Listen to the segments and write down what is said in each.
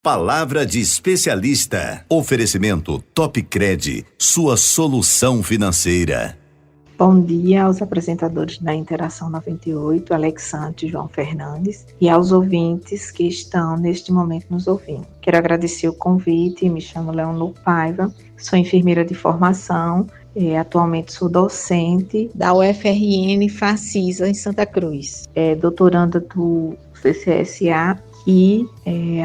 Palavra de especialista. Oferecimento Topcred, sua solução financeira. Bom dia aos apresentadores da Interação 98, Alexandre e João Fernandes, e aos ouvintes que estão neste momento nos ouvindo. Quero agradecer o convite, me chamo Leonor Paiva, sou enfermeira de formação, atualmente sou docente da UFRN Facisa em Santa Cruz, doutoranda do CCSA e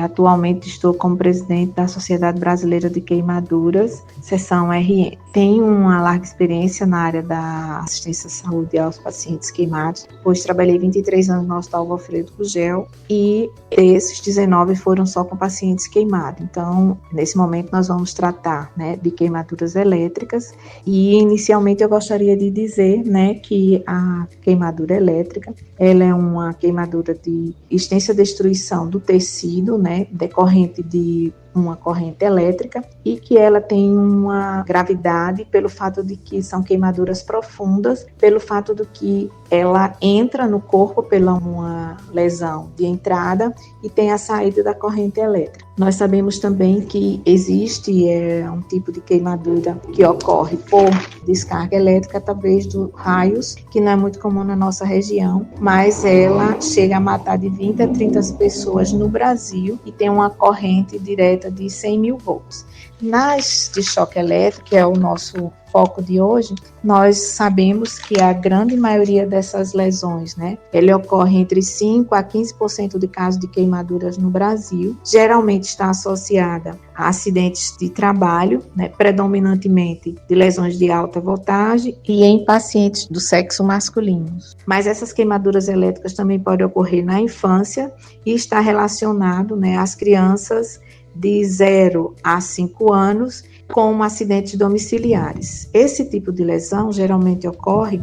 atualmente estou como presidente da Sociedade Brasileira de Queimaduras, seção RN. Tenho uma larga experiência na área da assistência à saúde aos pacientes queimados, pois trabalhei 23 anos no Hospital Valfredo Gugel e desses 19 foram só com pacientes queimados. Então, nesse momento nós vamos tratar, de queimaduras elétricas e inicialmente eu gostaria de dizer, que a queimadura elétrica, ela é uma queimadura de extensa destruição do tecido, decorrente de uma corrente elétrica e que ela tem uma gravidade pelo fato de que são queimaduras profundas, pelo fato de que ela entra no corpo pela uma lesão de entrada e tem a saída da corrente elétrica. Nós sabemos também que existe um tipo de queimadura que ocorre por descarga elétrica através dos raios, que não é muito comum na nossa região, mas ela chega a matar de 20 a 30 pessoas no Brasil e tem uma corrente direta de 100 mil volts. Nas de choque elétrico, que é o nosso foco de hoje, nós sabemos que a grande maioria dessas lesões, ele ocorre entre 5 a 15% de casos de queimaduras no Brasil. Geralmente está associada a acidentes de trabalho, predominantemente de lesões de alta voltagem e em pacientes do sexo masculino. Mas essas queimaduras elétricas também podem ocorrer na infância e está relacionado às crianças de 0 a 5 anos com acidentes domiciliares. Esse tipo de lesão geralmente ocorre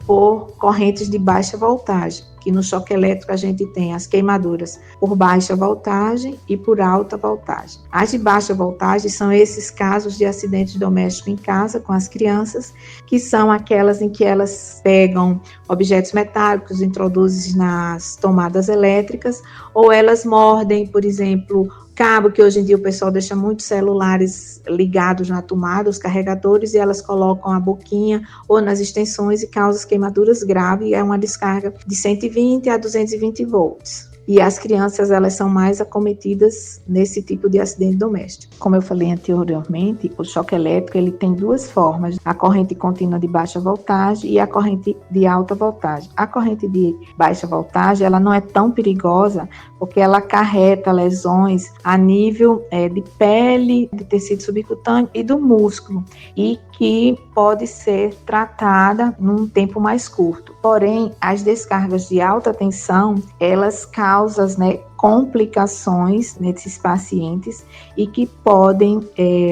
por correntes de baixa voltagem, que no choque elétrico a gente tem as queimaduras por baixa voltagem e por alta voltagem. As de baixa voltagem são esses casos de acidentes domésticos em casa com as crianças, que são aquelas em que elas pegam objetos metálicos, introduzem nas tomadas elétricas, ou elas mordem, por exemplo, cabo, que hoje em dia o pessoal deixa muitos celulares ligados na tomada, os carregadores, e elas colocam a boquinha ou nas extensões e causam queimaduras graves, é uma descarga de 120 a 220 volts. E as crianças, elas são mais acometidas nesse tipo de acidente doméstico. Como eu falei anteriormente, o choque elétrico ele tem duas formas: a corrente contínua de baixa voltagem e a corrente de alta voltagem. A corrente de baixa voltagem, ela não é tão perigosa porque ela acarreta lesões a nível de pele, de tecido subcutâneo e do músculo, e que pode ser tratada num tempo mais curto. Porém, as descargas de alta tensão, elas causam complicações nesses pacientes e que podem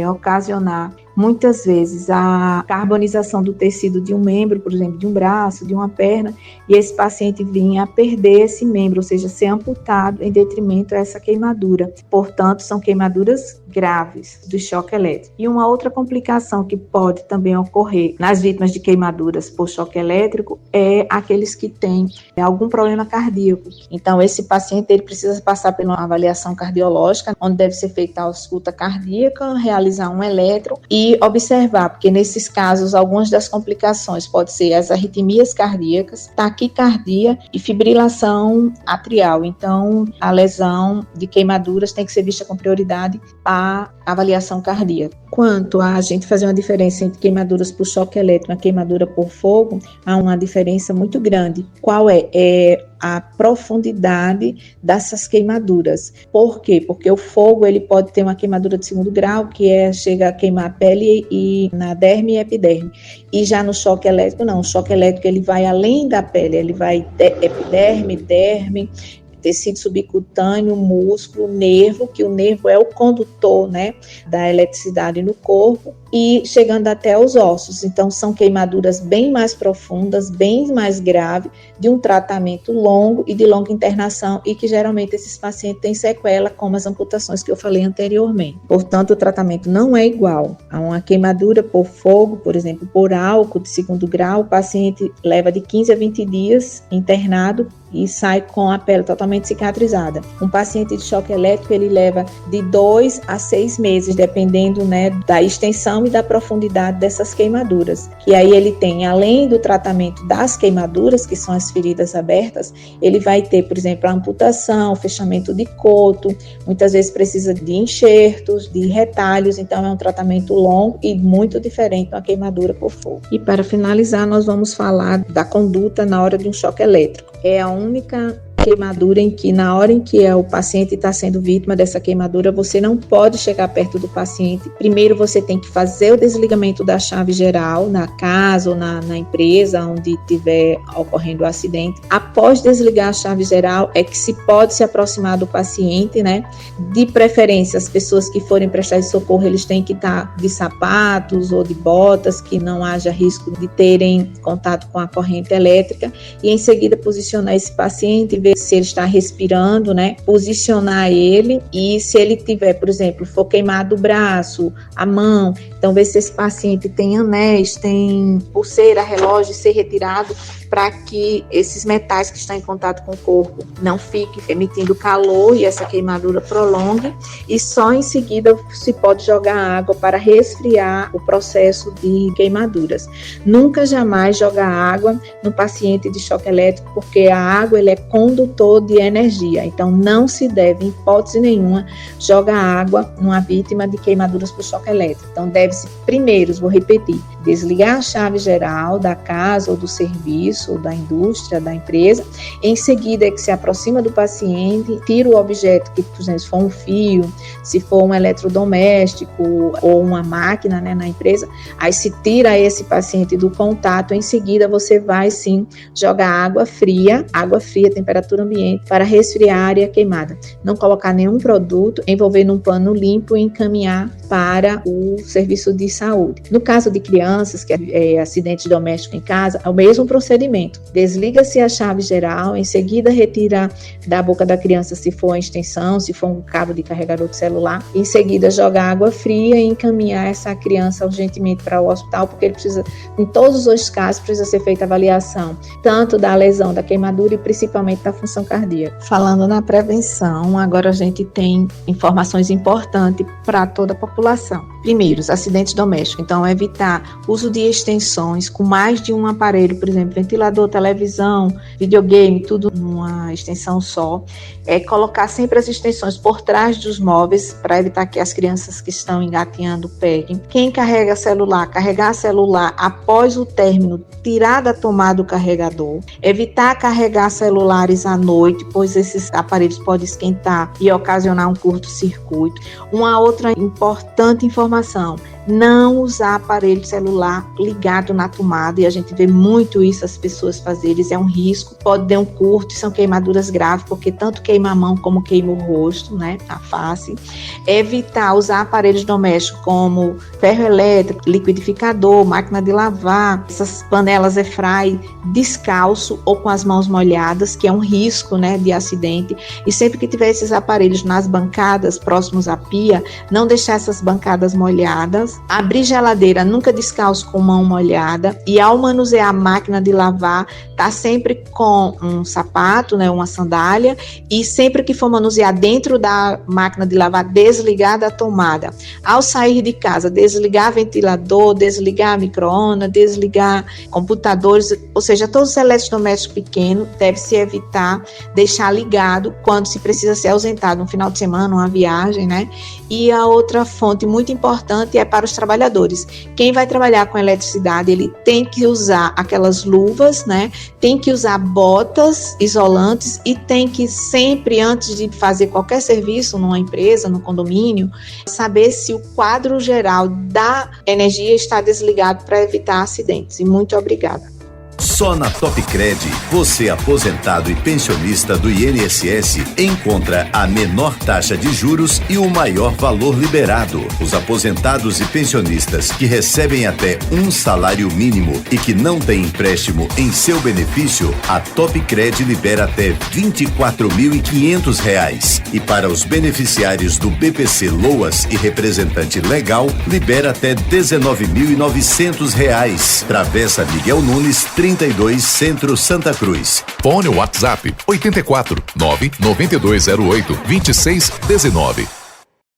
ocasionar muitas vezes a carbonização do tecido de um membro, por exemplo, de um braço, de uma perna, e esse paciente vinha a perder esse membro, ou seja, ser amputado em detrimento a essa queimadura. Portanto, são queimaduras graves do choque elétrico. E uma outra complicação que pode também ocorrer nas vítimas de queimaduras por choque elétrico é aqueles que têm algum problema cardíaco. Então, esse paciente ele precisa passar por uma avaliação cardiológica, onde deve ser feita a ausculta cardíaca, realizar um eletro e observar, porque nesses casos, algumas das complicações podem ser as arritmias cardíacas, taquicardia e fibrilação atrial. Então, a lesão de queimaduras tem que ser vista com prioridade a avaliação cardíaca. Quanto a gente fazer uma diferença entre queimaduras por choque elétrico e uma queimadura por fogo, há uma diferença muito grande. Qual é? É a profundidade dessas queimaduras. Por quê? Porque o fogo ele pode ter uma queimadura de segundo grau, que chega a queimar a pele e na derme e epiderme. E já no choque elétrico, não. O choque elétrico ele vai além da pele, ele vai epiderme, derme, tecido subcutâneo, músculo, nervo, que o nervo é o condutor, da eletricidade no corpo, e chegando até os ossos. Então, são queimaduras bem mais profundas, bem mais graves, de um tratamento longo e de longa internação, e que geralmente esses pacientes têm sequela, como as amputações que eu falei anteriormente. Portanto, o tratamento não é igual a uma queimadura por fogo, por exemplo, por álcool de segundo grau. O paciente leva de 15 a 20 dias internado e sai com a pele totalmente cicatrizada. Um paciente de choque elétrico, ele leva de 2 a 6 meses, dependendo, né, da extensão e da profundidade dessas queimaduras. Que aí ele tem, além do tratamento das queimaduras, que são as feridas abertas, ele vai ter, por exemplo, a amputação, fechamento de coto, muitas vezes precisa de enxertos, de retalhos, então é um tratamento longo e muito diferente de uma queimadura por fogo. E para finalizar, nós vamos falar da conduta na hora de um choque elétrico. É a única queimadura em que, na hora em que o paciente está sendo vítima dessa queimadura, você não pode chegar perto do paciente. Primeiro você tem que fazer o desligamento da chave geral na casa ou na empresa onde estiver ocorrendo o acidente. Após desligar a chave geral é que se pode se aproximar do paciente, né? De preferência, as pessoas que forem prestar socorro, eles têm que estar de sapatos ou de botas, que não haja risco de terem contato com a corrente elétrica, e em seguida posicionar esse paciente, ver se ele está respirando, né? Posicionar ele, e se ele tiver, por exemplo, for queimado o braço, a mão, então ver se esse paciente tem anéis, tem pulseira, relógio, ser retirado para que esses metais que estão em contato com o corpo não fiquem emitindo calor e essa queimadura prolongue, e só em seguida se pode jogar água para resfriar o processo de queimaduras. Nunca jamais jogar água no paciente de choque elétrico, porque a água ele é condutor de energia, então não se deve, em hipótese nenhuma, jogar água numa vítima de queimaduras por choque elétrico. Então deve-se primeiro, vou repetir, desligar a chave geral da casa ou do serviço, ou da indústria, da empresa. Em seguida é que se aproxima do paciente, tira o objeto, que por exemplo, se for um fio, se for um eletrodoméstico ou uma máquina, né, na empresa, aí se tira esse paciente do contato. Em seguida você vai sim jogar água fria, temperatura ambiente, para resfriar a área queimada. Não colocar nenhum produto, envolver num pano limpo e encaminhar para o serviço de saúde. No caso de crianças, que é acidente doméstico em casa, é o mesmo procedimento. Desliga-se a chave geral, em seguida retira da boca da criança, se for uma extensão, se for um cabo de carregador de celular, em seguida joga água fria e encaminhar essa criança urgentemente para o hospital, porque ele precisa, em todos os casos, precisa ser feita avaliação, tanto da lesão, da queimadura e principalmente da função cardíaca. Falando na prevenção, agora a gente tem informações importantes para toda a população. Primeiro, os acidentes domésticos, então evitar uso de extensões com mais de um aparelho, por exemplo, ventilador, televisão, videogame, tudo numa extensão só. Colocar sempre as extensões por trás dos móveis para evitar que as crianças que estão engatinhando peguem. Quem carrega celular, carregar celular após o término, tirar da tomada o carregador. Evitar carregar celulares à noite, pois esses aparelhos podem esquentar e ocasionar um curto-circuito. Uma outra importante informação: não usar aparelho celular ligado na tomada, e a gente vê muito isso as pessoas fazerem, é um risco, pode dar um curto, são queimaduras graves, porque tanto queima a mão como queima o rosto, né, a face. Evitar usar aparelhos domésticos como ferro elétrico, liquidificador, máquina de lavar, essas panelas air fry descalço ou com as mãos molhadas, que é um risco, né, de acidente. E sempre que tiver esses aparelhos nas bancadas próximos à pia, não deixar essas bancadas molhadas. Abrir geladeira nunca descalço com mão molhada, e ao manusear a máquina de lavar, tá sempre com um sapato, né, uma sandália, e sempre que for manusear dentro da máquina de lavar, desligar da tomada. Ao sair de casa, desligar ventilador, desligar micro-ondas, desligar computadores, ou seja, todos os eletrodomésticos pequenos, deve-se evitar deixar ligado quando se precisa ser ausentado, um final de semana, uma viagem, né? E a outra fonte muito importante é para os trabalhadores. Quem vai trabalhar com eletricidade, ele tem que usar aquelas luvas, né? Tem que usar botas isolantes e tem que sempre, antes de fazer qualquer serviço numa empresa, no condomínio, saber se o quadro geral da energia está desligado para evitar acidentes. E muito obrigada. Só na Topcred, você aposentado e pensionista do INSS encontra a menor taxa de juros e o maior valor liberado. Os aposentados e pensionistas que recebem até um salário mínimo e que não têm empréstimo em seu benefício, a Topcred libera até R$ 24.500. E para os beneficiários do BPC Loas e representante legal, libera até R$ 19.900. Travessa Miguel Nunes, 32 Centro Santa Cruz. Fone WhatsApp 84 99208 2619.